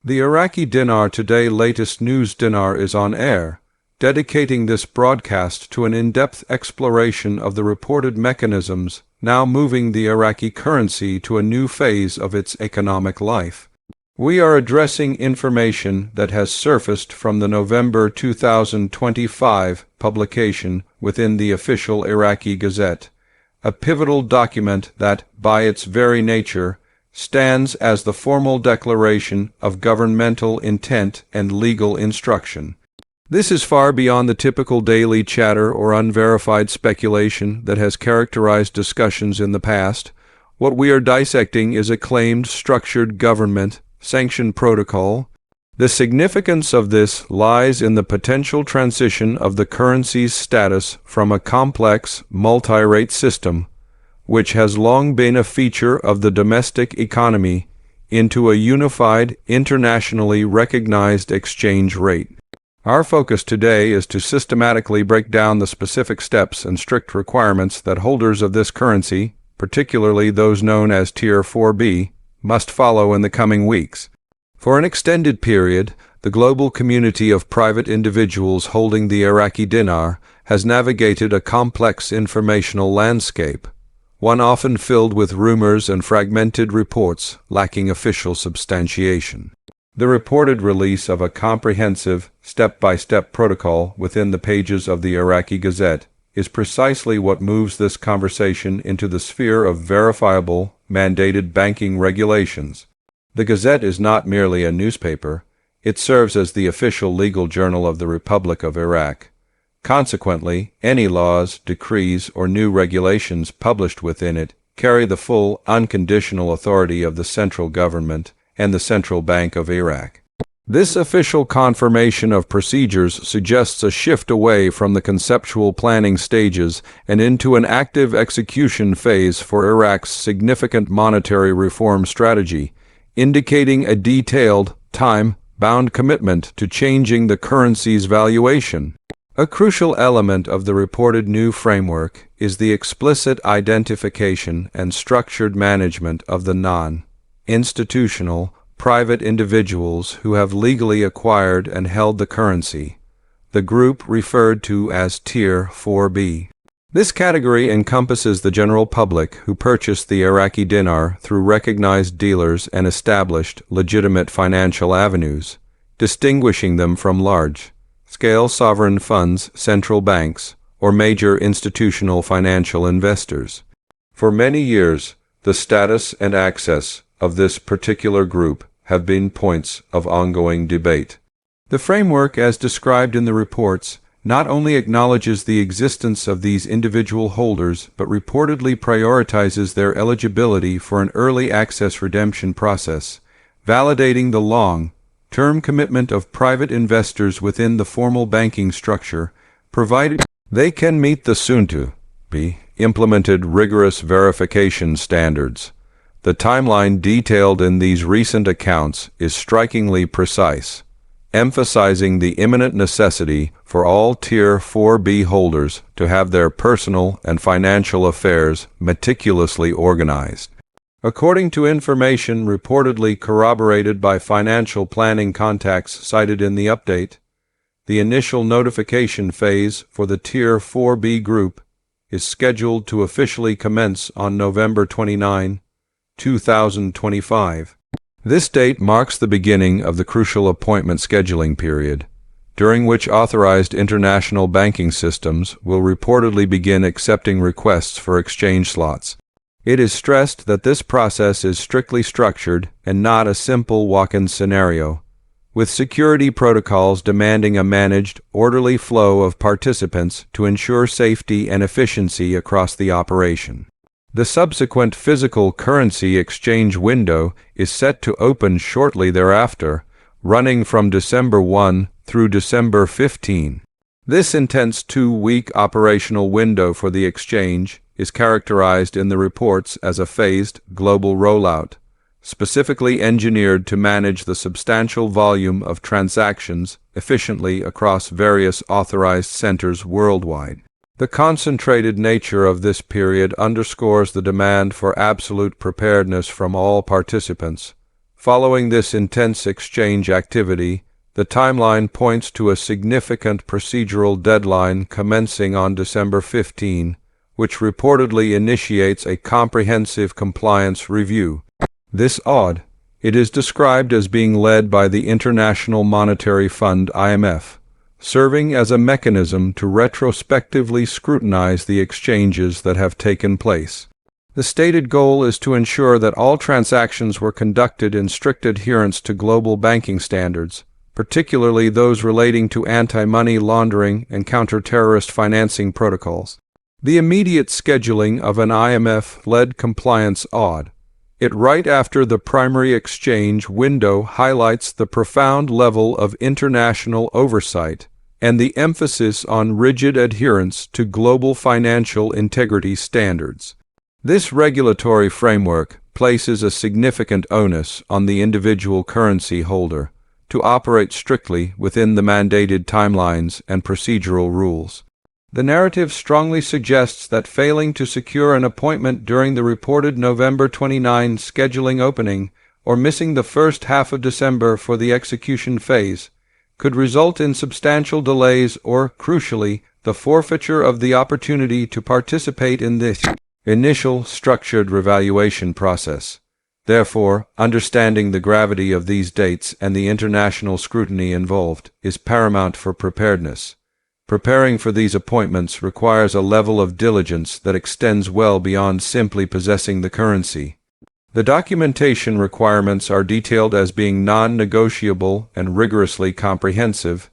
The Iraqi Dinar Today latest news Dinar is on air, dedicating this broadcast to an in-depth exploration of the reported mechanisms now moving the Iraqi currency to a new phase of its economic life. We are addressing information that has surfaced from the November 2025 publication within the official Iraqi Gazette, a pivotal document that, by its very nature, stands as the formal declaration of governmental intent and legal instruction. This is far beyond the typical daily chatter or unverified speculation that has characterized discussions in the past. What we are dissecting is a claimed structured government sanctioned protocol. The significance of this lies in the potential transition of the currency's status from a complex, multi-rate system, which has long been a feature of the domestic economy, into a unified, internationally recognized exchange rate. Our focus today is to systematically break down the specific steps and strict requirements that holders of this currency, particularly those known as Tier 4B, must follow in the coming weeks. For an extended period, the global community of private individuals holding the Iraqi dinar has navigated a complex informational landscape, one often filled with rumors and fragmented reports lacking official substantiation. The reported release of a comprehensive, step-by-step protocol within the pages of the Iraqi Gazette is precisely what moves this conversation into the sphere of verifiable, mandated banking regulations. The Gazette is not merely a newspaper, it serves as the official legal journal of the Republic of Iraq. Consequently, any laws, decrees, or new regulations published within it carry the full, unconditional authority of the central government and the Central Bank of Iraq. This official confirmation of procedures suggests a shift away from the conceptual planning stages and into an active execution phase for Iraq's significant monetary reform strategy, indicating a detailed, time-bound commitment to changing the currency's valuation. A crucial element of the reported new framework is the explicit identification and structured management of the non-institutional, private individuals who have legally acquired and held the currency, the group referred to as Tier 4B. This category encompasses the general public who purchased the Iraqi dinar through recognized dealers and established, legitimate financial avenues, distinguishing them from large-scale sovereign funds, central banks, or major institutional financial investors. For many years, the status and access of this particular group have been points of ongoing debate. The framework, as described in the reports, not only acknowledges the existence of these individual holders, but reportedly prioritizes their eligibility for an early access redemption process, validating the long-term commitment of private investors within the formal banking structure, provided they can meet the soon-to-be implemented rigorous verification standards. The timeline detailed in these recent accounts is strikingly precise, emphasizing the imminent necessity for all Tier 4B holders to have their personal and financial affairs meticulously organized. According to information reportedly corroborated by financial planning contacts cited in the update, the initial notification phase for the Tier 4B group is scheduled to officially commence on November 29, 2025. This date marks the beginning of the crucial appointment scheduling period, during which authorized international banking systems will reportedly begin accepting requests for exchange slots. It is stressed that this process is strictly structured and not a simple walk-in scenario, with security protocols demanding a managed, orderly flow of participants to ensure safety and efficiency across the operation. The subsequent physical currency exchange window is set to open shortly thereafter, running from December 1 through December 15. This intense 2-week operational window for the exchange is characterized in the reports as a phased global rollout, specifically engineered to manage the substantial volume of transactions efficiently across various authorized centers worldwide. The concentrated nature of this period underscores the demand for absolute preparedness from all participants, Following this intense exchange activity, the timeline points to a significant procedural deadline commencing on December 15, which reportedly initiates a comprehensive compliance review. This audit, it is described as being led by the International Monetary Fund (IMF), serving as a mechanism to retrospectively scrutinize the exchanges that have taken place. The stated goal is to ensure that all transactions were conducted in strict adherence to global banking standards, particularly those relating to anti-money laundering and counter-terrorist financing protocols. The immediate scheduling of an IMF-led compliance audit, it right after the primary exchange window, highlights the profound level of international oversight and the emphasis on rigid adherence to global financial integrity standards. This regulatory framework places a significant onus on the individual currency holder to operate strictly within the mandated timelines and procedural rules. The narrative strongly suggests that failing to secure an appointment during the reported November 29 scheduling opening or missing the first half of December for the execution phase could result in substantial delays or, crucially, the forfeiture of the opportunity to participate in this initial structured revaluation process. Therefore, understanding the gravity of these dates and the international scrutiny involved is paramount for preparedness. Preparing for these appointments requires a level of diligence that extends well beyond simply possessing the currency. The documentation requirements are detailed as being non-negotiable and rigorously comprehensive,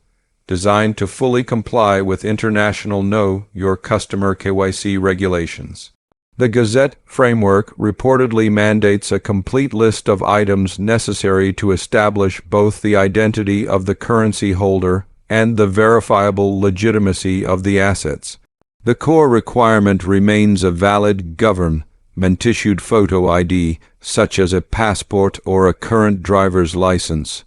designed to fully comply with international Know Your Customer (KYC) regulations. The Gazette framework reportedly mandates a complete list of items necessary to establish both the identity of the currency holder and the verifiable legitimacy of the assets. The core requirement remains a valid government-issued photo ID, such as a passport or a current driver's license,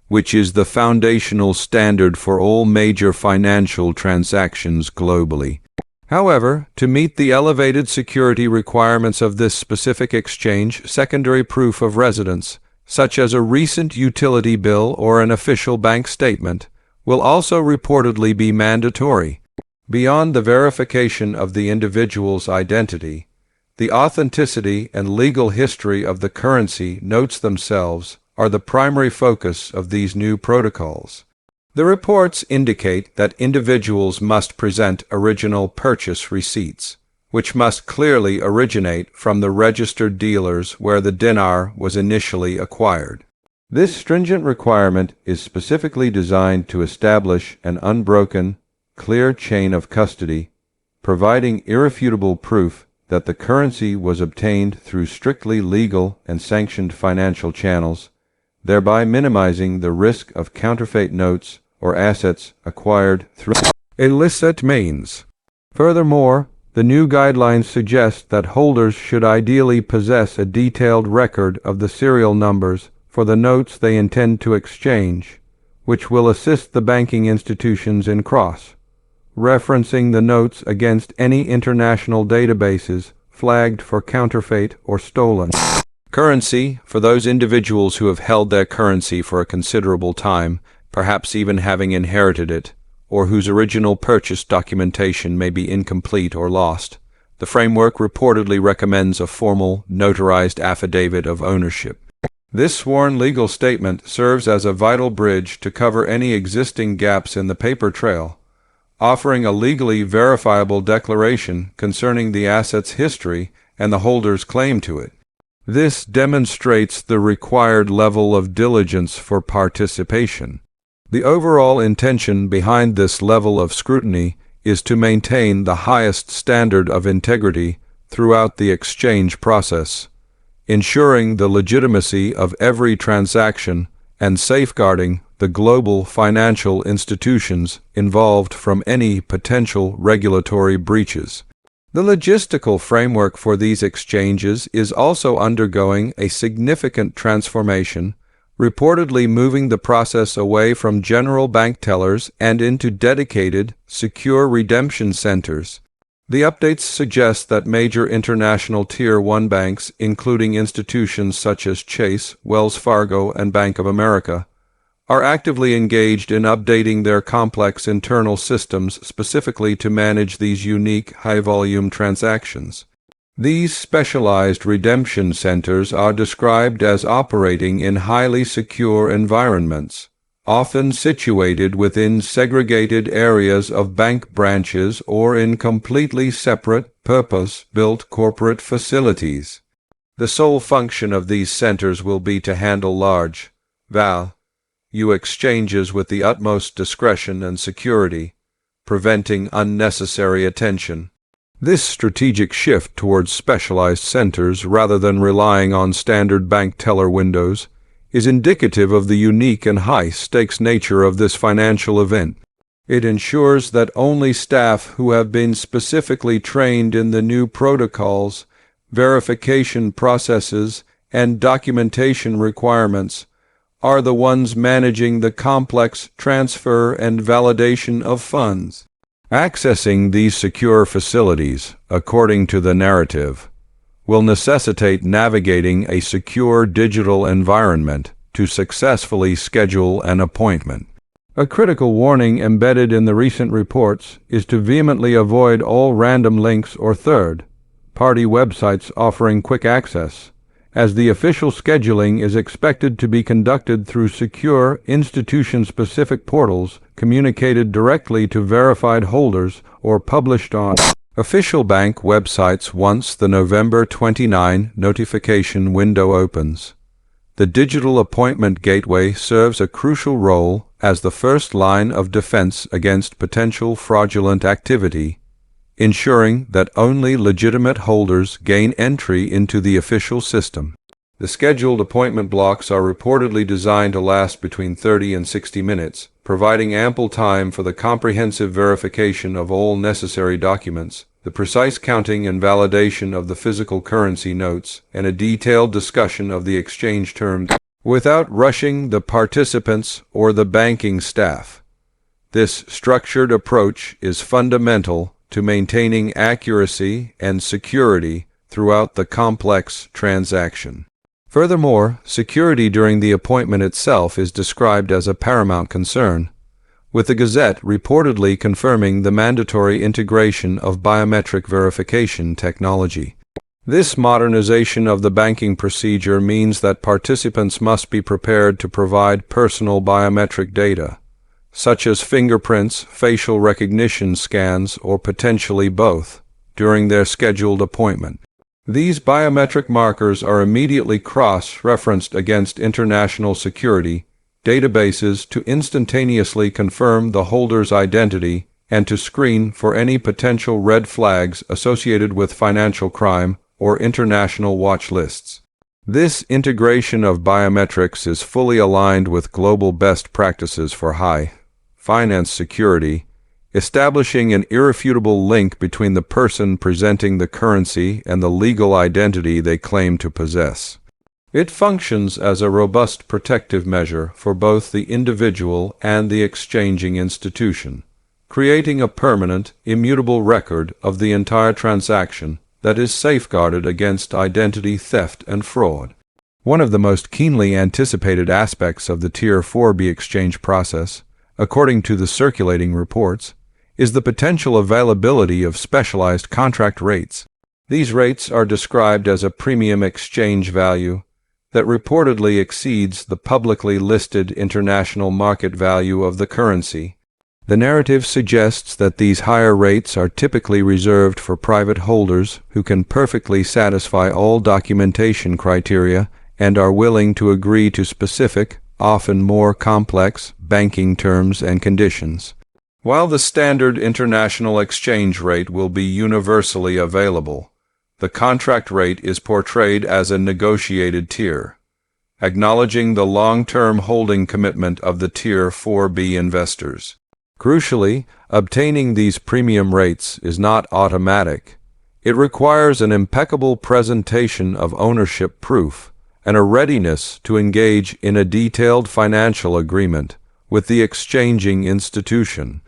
which is the foundational standard for all major financial transactions globally. However, to meet the elevated security requirements of this specific exchange, secondary proof of residence, such as a recent utility bill or an official bank statement, will also reportedly be mandatory. Beyond the verification of the individual's identity, the authenticity and legal history of the currency notes themselves are the primary focus of these new protocols. The reports indicate that individuals must present original purchase receipts, which must clearly originate from the registered dealers where the dinar was initially acquired. This stringent requirement is specifically designed to establish an unbroken, clear chain of custody, providing irrefutable proof that the currency was obtained through strictly legal and sanctioned financial channels, thereby minimizing the risk of counterfeit notes or assets acquired through illicit means. Furthermore, the new guidelines suggest that holders should ideally possess a detailed record of the serial numbers for the notes they intend to exchange, which will assist the banking institutions in cross-referencing the notes against any international databases flagged for counterfeit or stolen currency. For those individuals who have held their currency for a considerable time, perhaps even having inherited it, or whose original purchase documentation may be incomplete or lost, the framework reportedly recommends a formal, notarized affidavit of ownership. This sworn legal statement serves as a vital bridge to cover any existing gaps in the paper trail, offering a legally verifiable declaration concerning the asset's history and the holder's claim to it. This demonstrates the required level of diligence for participation. The overall intention behind this level of scrutiny is to maintain the highest standard of integrity throughout the exchange process, ensuring the legitimacy of every transaction and safeguarding the global financial institutions involved from any potential regulatory breaches. The logistical framework for these exchanges is also undergoing a significant transformation, reportedly moving the process away from general bank tellers and into dedicated, secure redemption centers. The updates suggest that major international Tier 1 banks, including institutions such as Chase, Wells Fargo, and Bank of America, are actively engaged in updating their complex internal systems specifically to manage these unique, high-volume transactions. These specialized redemption centers are described as operating in highly secure environments, often situated within segregated areas of bank branches or in completely separate, purpose-built corporate facilities. The sole function of these centers will be to handle large, value exchanges with the utmost discretion and security, preventing unnecessary attention. This strategic shift towards specialized centers rather than relying on standard bank teller windows is indicative of the unique and high-stakes nature of this financial event. It ensures that only staff who have been specifically trained in the new protocols, verification processes, and documentation requirements are the ones managing the complex transfer and validation of funds. Accessing these secure facilities, according to the narrative, will necessitate navigating a secure digital environment to successfully schedule an appointment. A critical warning embedded in the recent reports is to vehemently avoid all random links or third-party websites offering quick access, as the official scheduling is expected to be conducted through secure, institution-specific portals communicated directly to verified holders or published on official bank websites once the November 29 notification window opens. The digital appointment gateway serves a crucial role as the first line of defense against potential fraudulent activity, ensuring that only legitimate holders gain entry into the official system. The scheduled appointment blocks are reportedly designed to last between 30 and 60 minutes, providing ample time for the comprehensive verification of all necessary documents, the precise counting and validation of the physical currency notes, and a detailed discussion of the exchange terms without rushing the participants or the banking staff. This structured approach is fundamental to maintaining accuracy and security throughout the complex transaction. Furthermore, security during the appointment itself is described as a paramount concern, with the Gazette reportedly confirming the mandatory integration of biometric verification technology. This modernization of the banking procedure means that participants must be prepared to provide personal biometric data, such as fingerprints, facial recognition scans, or potentially both, during their scheduled appointment. These biometric markers are immediately cross-referenced against international security databases to instantaneously confirm the holder's identity and to screen for any potential red flags associated with financial crime or international watch lists. This integration of biometrics is fully aligned with global best practices for high finance security, establishing an irrefutable link between the person presenting the currency and the legal identity they claim to possess. It functions as a robust protective measure for both the individual and the exchanging institution, creating a permanent, immutable record of the entire transaction that is safeguarded against identity theft and fraud. One of the most keenly anticipated aspects of the Tier 4B exchange process, according to the circulating reports, is the potential availability of specialized contract rates. These rates are described as a premium exchange value that reportedly exceeds the publicly listed international market value of the currency. The narrative suggests that these higher rates are typically reserved for private holders who can perfectly satisfy all documentation criteria and are willing to agree to specific, often more complex, banking terms and conditions. While the standard international exchange rate will be universally available, the contract rate is portrayed as a negotiated tier, acknowledging the long-term holding commitment of the Tier 4B investors. Crucially, obtaining these premium rates is not automatic. It requires an impeccable presentation of ownership proof and a readiness to engage in a detailed financial agreement with the exchanging institution.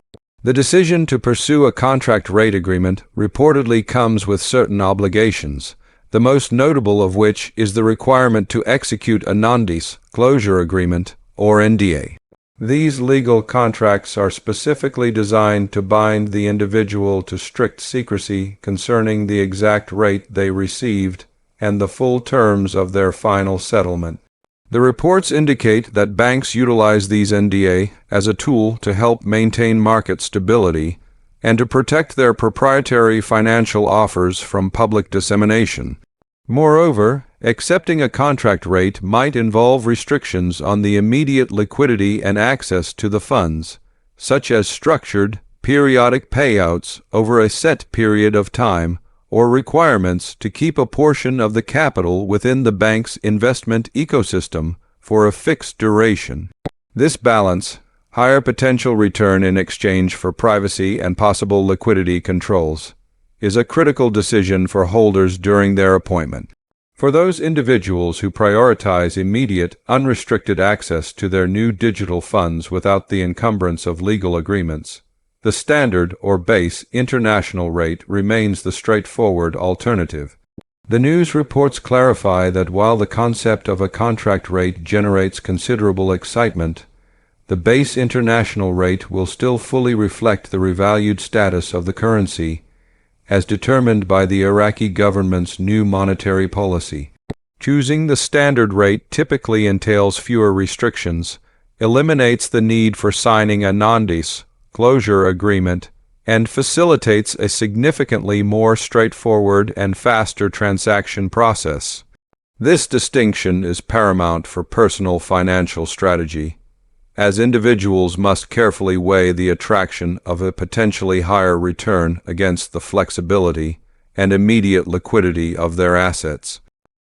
The decision to pursue a contract rate agreement reportedly comes with certain obligations, the most notable of which is the requirement to execute a non-disclosure agreement, or NDA. These legal contracts are specifically designed to bind the individual to strict secrecy concerning the exact rate they received and the full terms of their final settlement. The reports indicate that banks utilize these NDA as a tool to help maintain market stability and to protect their proprietary financial offers from public dissemination. Moreover, accepting a contract rate might involve restrictions on the immediate liquidity and access to the funds, such as structured, periodic payouts over a set period of time, or requirements to keep a portion of the capital within the bank's investment ecosystem for a fixed duration. This balance, higher potential return in exchange for privacy and possible liquidity controls, is a critical decision for holders during their appointment. For those individuals who prioritize immediate, unrestricted access to their new digital funds without the encumbrance of legal agreements, the standard or base international rate remains the straightforward alternative. The news reports clarify that while the concept of a contract rate generates considerable excitement, the base international rate will still fully reflect the revalued status of the currency, as determined by the Iraqi government's new monetary policy. Choosing the standard rate typically entails fewer restrictions, eliminates the need for signing a non-disclosure agreement, and facilitates a significantly more straightforward and faster transaction process. This distinction is paramount for personal financial strategy, as individuals must carefully weigh the attraction of a potentially higher return against the flexibility and immediate liquidity of their assets.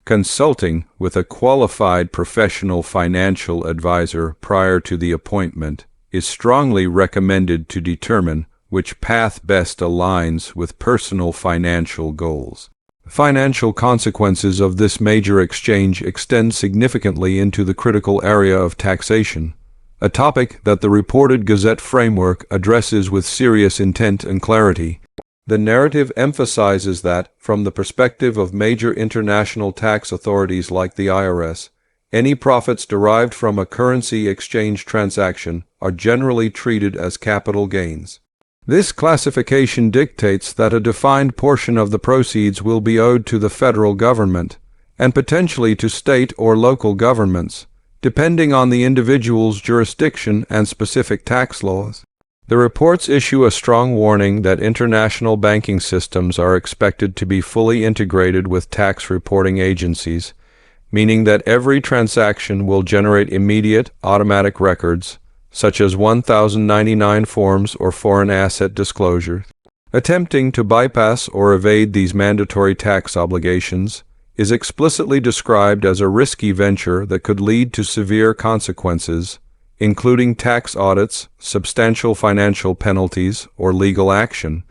Consulting with a qualified professional financial advisor prior to the appointment is strongly recommended to determine which path best aligns with personal financial goals. Financial consequences of this major exchange extend significantly into the critical area of taxation, a topic that the reported Gazette framework addresses with serious intent and clarity. The narrative emphasizes that, from the perspective of major international tax authorities like the IRS, any profits derived from a currency exchange transaction are generally treated as capital gains. This classification dictates that a defined portion of the proceeds will be owed to the federal government, and potentially to state or local governments, depending on the individual's jurisdiction and specific tax laws. The reports issue a strong warning that international banking systems are expected to be fully integrated with tax reporting agencies, meaning that every transaction will generate immediate, automatic records, such as 1099 forms or foreign asset disclosure. Attempting to bypass or evade these mandatory tax obligations is explicitly described as a risky venture that could lead to severe consequences, including tax audits, substantial financial penalties, or legal action.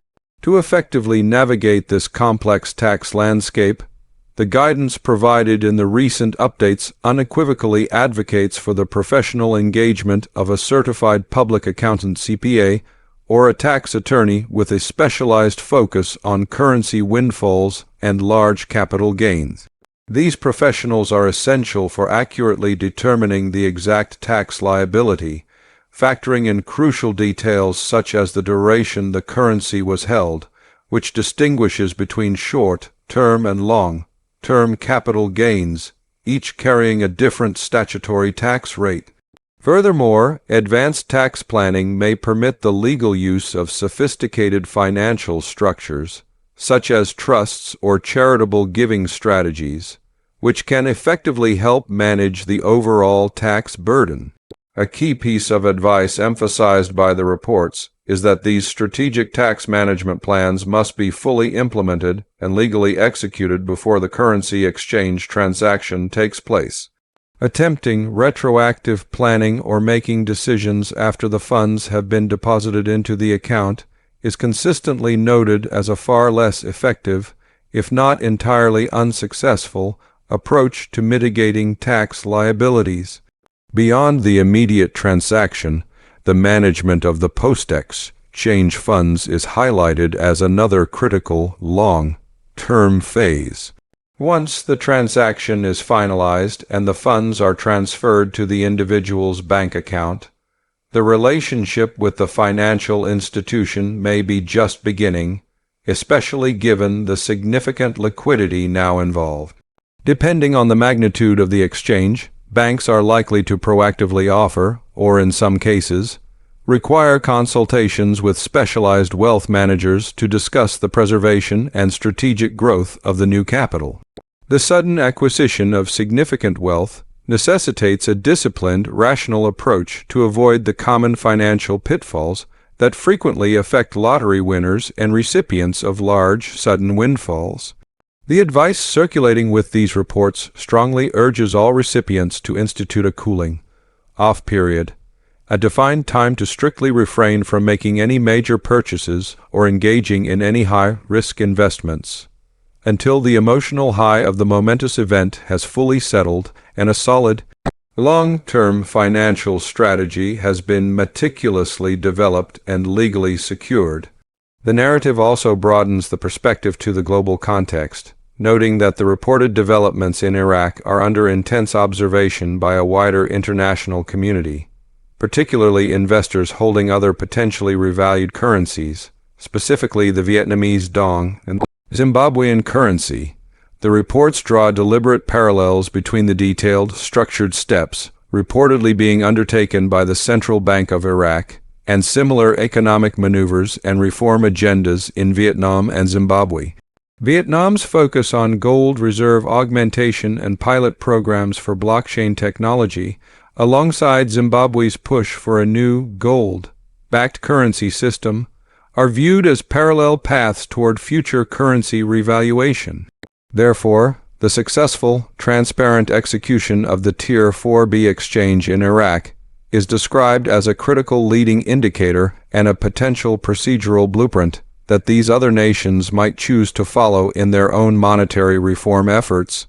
To effectively navigate this complex tax landscape, the guidance provided in the recent updates unequivocally advocates for the professional engagement of a certified public accountant (CPA) or a tax attorney with a specialized focus on currency windfalls and large capital gains. These professionals are essential for accurately determining the exact tax liability, factoring in crucial details such as the duration the currency was held, which distinguishes between short-term and long-term capital gains, each carrying a different statutory tax rate. Furthermore, advanced tax planning may permit the legal use of sophisticated financial structures, such as trusts or charitable giving strategies, which can effectively help manage the overall tax burden. A key piece of advice emphasized by the reports is that these strategic tax management plans must be fully implemented and legally executed before the currency exchange transaction takes place. Attempting retroactive planning or making decisions after the funds have been deposited into the account is consistently noted as a far less effective, if not entirely unsuccessful, approach to mitigating tax liabilities. Beyond the immediate transaction, the management of the post-exchange exchange funds is highlighted as another critical, long-term phase. Once the transaction is finalized and the funds are transferred to the individual's bank account, the relationship with the financial institution may be just beginning, especially given the significant liquidity now involved. Depending on the magnitude of the exchange, banks are likely to proactively offer, or in some cases, require consultations with specialized wealth managers to discuss the preservation and strategic growth of the new capital. The sudden acquisition of significant wealth necessitates a disciplined, rational approach to avoid the common financial pitfalls that frequently affect lottery winners and recipients of large, sudden windfalls. The advice circulating with these reports strongly urges all recipients to institute a cooling-off period, a defined time to strictly refrain from making any major purchases or engaging in any high-risk investments, until the emotional high of the momentous event has fully settled and a solid, long-term financial strategy has been meticulously developed and legally secured. The narrative also broadens the perspective to the global context, noting that the reported developments in Iraq are under intense observation by a wider international community, particularly investors holding other potentially revalued currencies, specifically the Vietnamese dong and Zimbabwean currency. The reports draw deliberate parallels between the detailed, structured steps reportedly being undertaken by the Central Bank of Iraq and similar economic maneuvers and reform agendas in Vietnam and Zimbabwe. Vietnam's focus on gold reserve augmentation and pilot programs for blockchain technology, alongside Zimbabwe's push for a new gold-backed currency system, are viewed as parallel paths toward future currency revaluation. Therefore, the successful, transparent execution of the Tier 4B exchange in Iraq is described as a critical leading indicator and a potential procedural blueprint that these other nations might choose to follow in their own monetary reform efforts.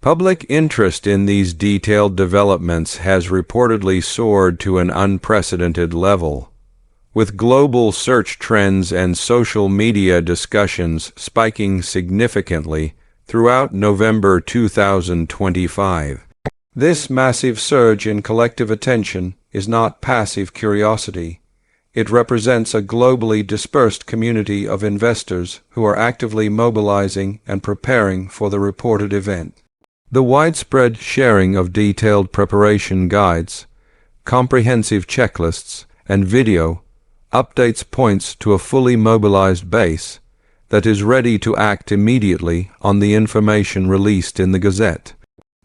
Public interest in these detailed developments has reportedly soared to an unprecedented level, with global search trends and social media discussions spiking significantly throughout November 2025. This massive surge in collective attention is not passive curiosity. It represents a globally dispersed community of investors who are actively mobilizing and preparing for the reported event. The widespread sharing of detailed preparation guides, comprehensive checklists, and video updates points to a fully mobilized base that is ready to act immediately on the information released in the Gazette.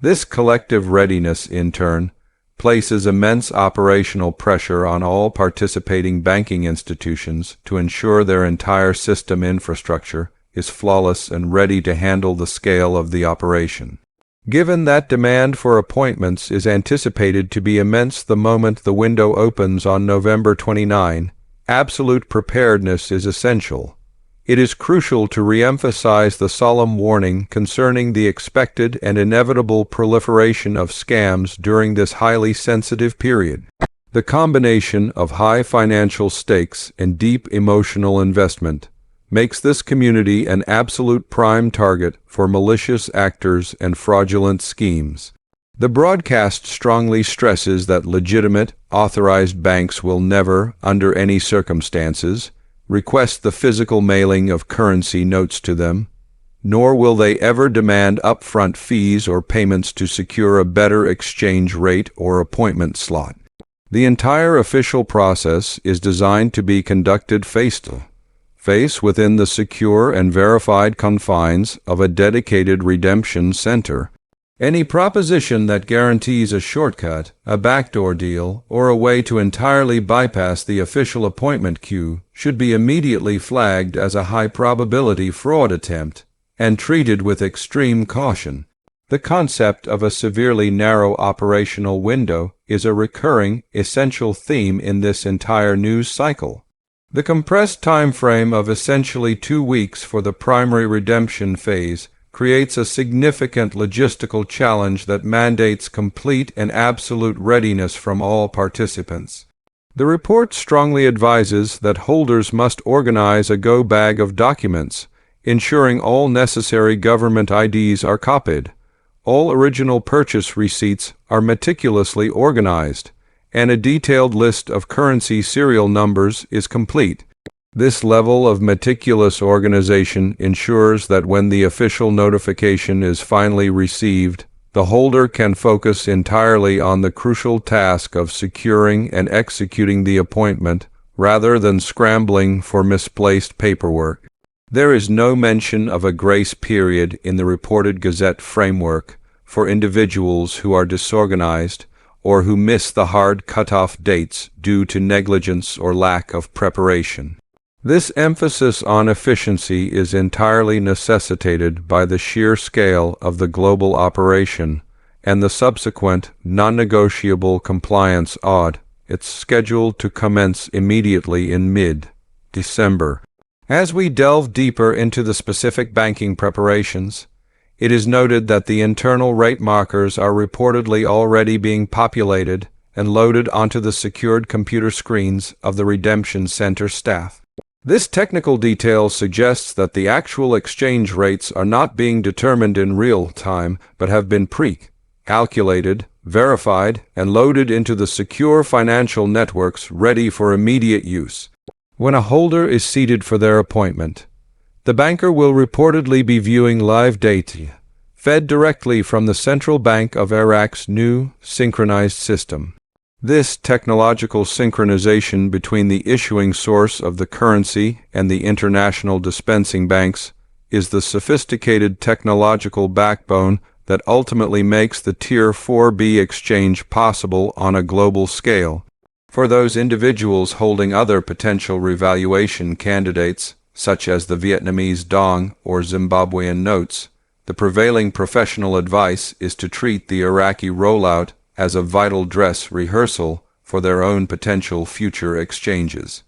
This collective readiness, in turn, places immense operational pressure on all participating banking institutions to ensure their entire system infrastructure is flawless and ready to handle the scale of the operation. Given that demand for appointments is anticipated to be immense the moment the window opens on November 29, absolute preparedness is essential. It is crucial to re-emphasize the solemn warning concerning the expected and inevitable proliferation of scams during this highly sensitive period. The combination of high financial stakes and deep emotional investment makes this community an absolute prime target for malicious actors and fraudulent schemes. The broadcast strongly stresses that legitimate, authorized banks will never, under any circumstances, request the physical mailing of currency notes to them, nor will they ever demand upfront fees or payments to secure a better exchange rate or appointment slot. The entire official process is designed to be conducted face-to-face within the secure and verified confines of a dedicated redemption center. Any proposition that guarantees a shortcut, a backdoor deal, or a way to entirely bypass the official appointment queue should be immediately flagged as a high-probability fraud attempt and treated with extreme caution. The concept of a severely narrow operational window is a recurring, essential theme in this entire news cycle. The compressed time frame of essentially 2 weeks for the primary redemption phase creates a significant logistical challenge that mandates complete and absolute readiness from all participants. The report strongly advises that holders must organize a go-bag of documents, ensuring all necessary government IDs are copied, all original purchase receipts are meticulously organized, and a detailed list of currency serial numbers is complete. This level of meticulous organization ensures that when the official notification is finally received, the holder can focus entirely on the crucial task of securing and executing the appointment rather than scrambling for misplaced paperwork. There is no mention of a grace period in the reported Gazette framework for individuals who are disorganized or who miss the hard cutoff dates due to negligence or lack of preparation. This emphasis on efficiency is entirely necessitated by the sheer scale of the global operation and the subsequent non-negotiable compliance audit. It's scheduled to commence immediately in mid-December. As we delve deeper into the specific banking preparations, it is noted that the internal rate markers are reportedly already being populated and loaded onto the secured computer screens of the redemption center staff. This technical detail suggests that the actual exchange rates are not being determined in real time, but have been pre-calculated, verified, and loaded into the secure financial networks ready for immediate use. When a holder is seated for their appointment, the banker will reportedly be viewing live data, fed directly from the Central Bank of Iraq's new synchronized system. This technological synchronization between the issuing source of the currency and the international dispensing banks is the sophisticated technological backbone that ultimately makes the Tier 4B exchange possible on a global scale. For those individuals holding other potential revaluation candidates, such as the Vietnamese dong or Zimbabwean notes, the prevailing professional advice is to treat the Iraqi rollout as a vital dress rehearsal for their own potential future exchanges.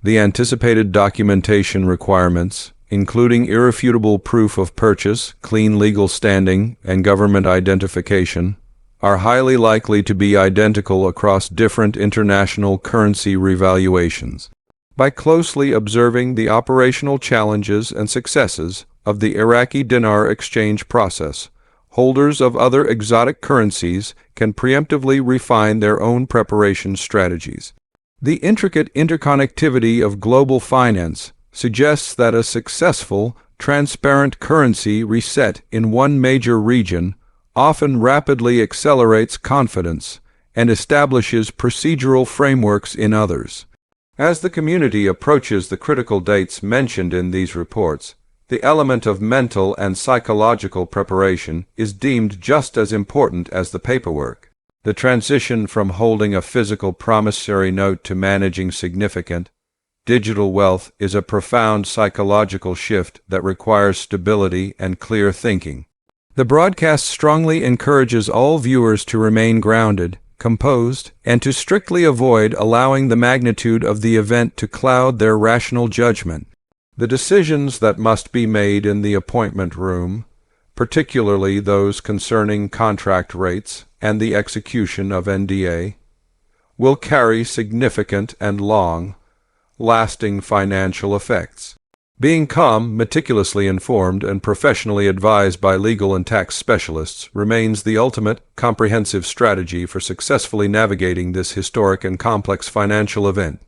The anticipated documentation requirements, including irrefutable proof of purchase, clean legal standing, and government identification, are highly likely to be identical across different international currency revaluations. By closely observing the operational challenges and successes of the Iraqi dinar exchange process, holders of other exotic currencies can preemptively refine their own preparation strategies. The intricate interconnectivity of global finance suggests that a successful, transparent currency reset in one major region often rapidly accelerates confidence and establishes procedural frameworks in others. As the community approaches the critical dates mentioned in these reports, the element of mental and psychological preparation is deemed just as important as the paperwork. The transition from holding a physical promissory note to managing significant digital wealth is a profound psychological shift that requires stability and clear thinking. The broadcast strongly encourages all viewers to remain grounded, composed, and to strictly avoid allowing the magnitude of the event to cloud their rational judgment. The decisions that must be made in the appointment room, particularly those concerning contract rates and the execution of NDA, will carry significant and long-lasting financial effects. Being calm, meticulously informed, and professionally advised by legal and tax specialists remains the ultimate, comprehensive strategy for successfully navigating this historic and complex financial event.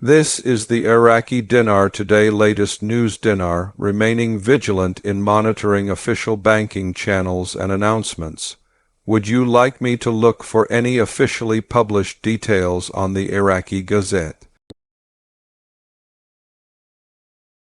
This is the Iraqi Dinar Today latest news. Dinar remaining vigilant in monitoring official banking channels and announcements. Would you like me to look for any officially published details on the Iraqi Gazette?